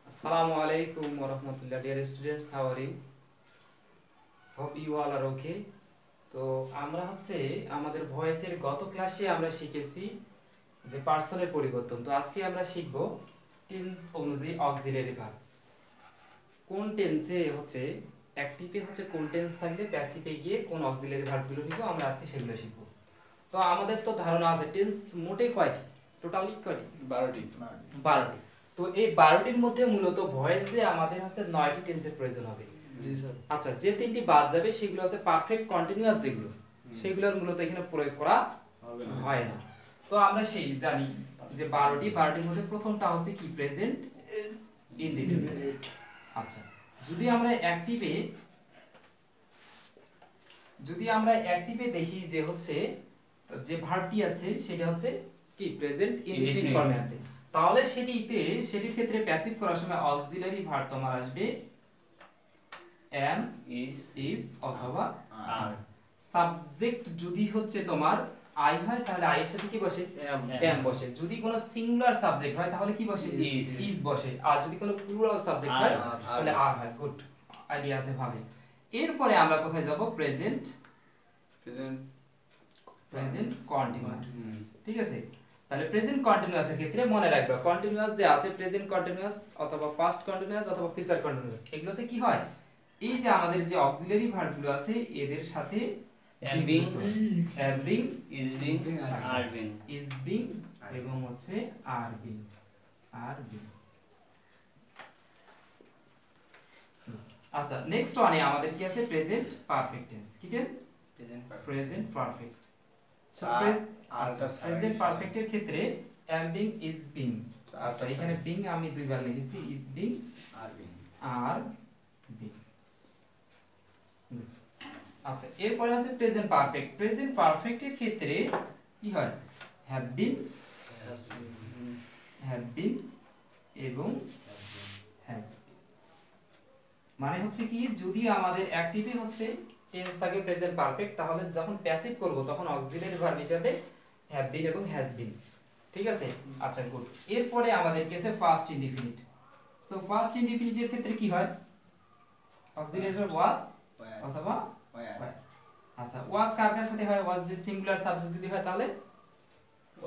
Assalamu alaikum wa rahmatullah, dear students, how are you? Hope you all are okay. তো আমরা আমাদের ভয়েসের গত ক্লাসে আমরা শিখেছি যে পার্সনের পরিবর্তন। তো আজকে আমরা শিখব টেন্স অনুযায়ী অক্সিলারি ভার্ব। কোন টেন্সে অ্যাক্টিভে কোন টেন্স থাকলে প্যাসিভে গিয়ে কোন অক্সিলারি ভার্বগুলো নিব, আমরা আজকে সেগুলো শিখব। তো আমাদের তো ধারণা আছে টেন্স মোটে কয়টি, টোটালি কয়টি? 12টি। তো এই 12টির মধ্যে মূলত ভয়েসে আমাদের 9টি টেন্সের প্রয়োজন হবে। জি স্যার। আচ্ছা, যে তিনটি বাদ যাবে সেগুলো পারফেক্ট কন্টিনিউয়াস, যেগুলো সেগুলোর মূলত এখানে প্রয়োগ করা হয় না। তো আমরা জানি যে 12টির মধ্যে প্রথমটা কি? Present indefinite. আচ্ছা, যদি আমরা অ্যাক্টিভে দেখি যে যে ভার্বটি আছে সেটা কি প্রেজেন্ট ইনডিফিনিট ফর্মে আছে, তাহলে সেটির ক্ষেত্রে প্যাসিভ করার সময় অক্সিলারি ভার্ব তোমার আসবে am, is অথবা are। সাবজেক্ট যদি তোমার I হয় তাহলে I এর সাথে কি বসে? am বসে। যদি কোনো সিঙ্গুলার সাবজেক্ট হয় তাহলে কি বসে? is বসে। আর যদি কোনো প্লুরাল সাবজেক্ট হয় তাহলে are হয়। গুড আইডিয়া আছে ভাবে। এরপরে আমরা কোথায় যাব? Present continuous. ঠিক আছে, তাহলে প্রেজেন্ট কন্টিনিউয়াস এর ক্ষেত্রে মনে রাখবে কন্টিনিউয়াস যে আছে প্রেজেন্ট কন্টিনিউয়াস অথবা পাস্ট কন্টিনিউয়াস অথবা ফিউচার কন্টিনিউয়াস, এগুলোতে কি হয়? এই যে আমাদের যে অক্সিলারি ভার্বগুলো আছে এদের সাথে am being, is being এবং are being। আচ্ছা, নেক্সট ওয়ানে আমাদের কি আছে? Present perfect tense. কি টেন্স? Present perfect. প্রেজেন্ট পারফেক্টের ক্ষেত্রে am being, is being। আচ্ছা, এখানে being আমি দুইবার লিখেছি, is being, are being। আচ্ছা, এরপরে প্রেজেন্ট পারফেক্ট। প্রেজেন্ট পারফেক্টের ক্ষেত্রে কি হয়? have been এবং has been। মানে কি, যদি আমাদের অ্যাক্টিভে টেন্স থাকে প্রেজেন্ট পারফেক্ট, তাহলে যখন প্যাসিভ করব তখন অক্সিলারি ভার্ব হিসেবে have been এবং has been। ঠিক আছে? আচ্ছা, গুড। এরপরে আমাদের কি আছে? First indefinite. সো ফার্স্ট ইনডিফিনিটের ক্ষেত্রে কি হয়? অক্সিলারি ভার্ব was অথবা were। আচ্ছা, was কার সাথে হয়? was যে সিঙ্গুলার সাবজেক্ট যদি হয় তাহলে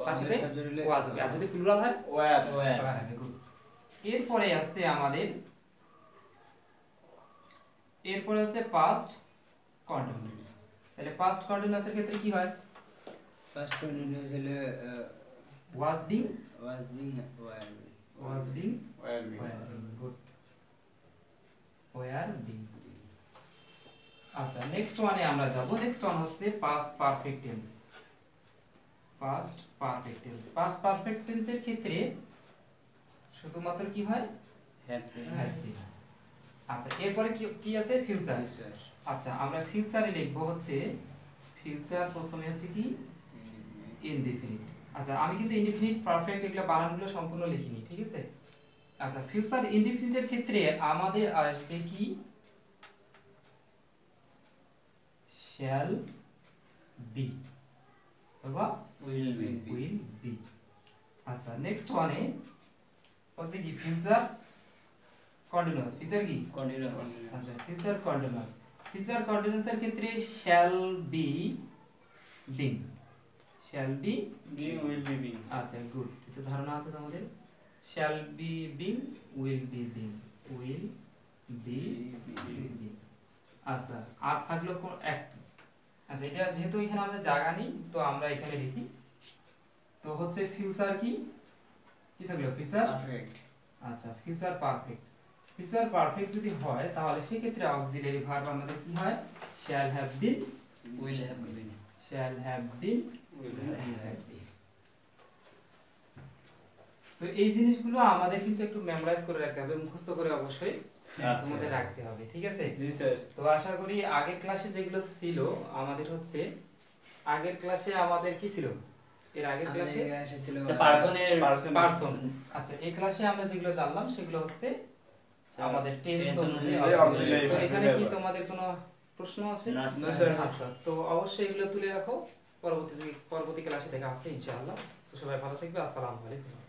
তার সাথে was হবে, আর যদি প্লুরাল হয় were হবে। গুড। এরপরে পাস্ট কন্টিনিউয়াস। তাহলে পাস্ট কন্টিনিউয়াস এর ক্ষেত্রে কি হয়? ফার্স্ট কন্টিনিউয়াস হলে was being, were good, were being। আচ্ছা, নেক্সট ওয়ানে আমরা যাব। Next one past perfect tense. Past perfect টেন্সের ক্ষেত্রে শুধুমাত্র কি হয়? have been। আচ্ছা, এরপরে কি আছে? ফিউচার। আচ্ছা, আমরা ফিউচারে লিখব ফিউচার প্রথমে কি? ইনডিফিনিট। আচ্ছা, আমি কিন্তু ইনডিফিনিট পারফেক্ট এগুলো বানানগুলো সম্পূর্ণ লিখিনি, ঠিক আছে? আচ্ছা, ফিউচার ইনডিফিনিটের ক্ষেত্রে আমাদের আসবে কি? shall be অথবা will be। আচ্ছা, নেক্সট ওয়ানে কি? Future continuous. ফিউচার কি? আচ্ছা, ফিউচার কন্টিনিউয়াস এর ক্ষেত্রে shall be being, will be being। আচ্ছা, গুড। এটা ধারণা আছে তোমাদের? shall be being, will be being। আচ্ছা, আর থাকলো কোন একটা? আচ্ছা, এটা যেহেতু এখানে আমাদের জায়গা নেই তো আমরা এখানে লিখি। তো ফিউচার কি থাকলো? Future perfect. আচ্ছা, ফিউচার পারফেক্ট যদি হয় তাহলে সেই ক্ষেত্রে অক্সিলারি ভার্ব আমাদের কি হয়? shall have been, will have been। তো এই জিনিসগুলো আমাদের কিন্তু একটু মেমোরাইজ করে রাখতে হবে, মুখস্থ করে অবশ্যই তোমাদের রাখতে হবে, ঠিক আছে? জি স্যার। তো আশা করি আগের ক্লাসে যেগুলো ছিল আমাদের আগের ক্লাসে আমাদের কি ছিল? এর আগের ক্লাসে ছিল পারসন। আচ্ছা, এই ক্লাসে আমরা যেগুলো জানলাম সেগুলো আমাদের টেন্স অনুযায়ী। তো এখানে কি তোমাদের কোনো প্রশ্ন আছে? না স্যার। আচ্ছা, তো অবশ্যই এগুলো তুলে রাখো, পরবর্তী ক্লাসে দেখা হচ্ছে ইনশাআল্লাহ। সবাই ভালো থাকবে। আসসালামু আলাইকুম।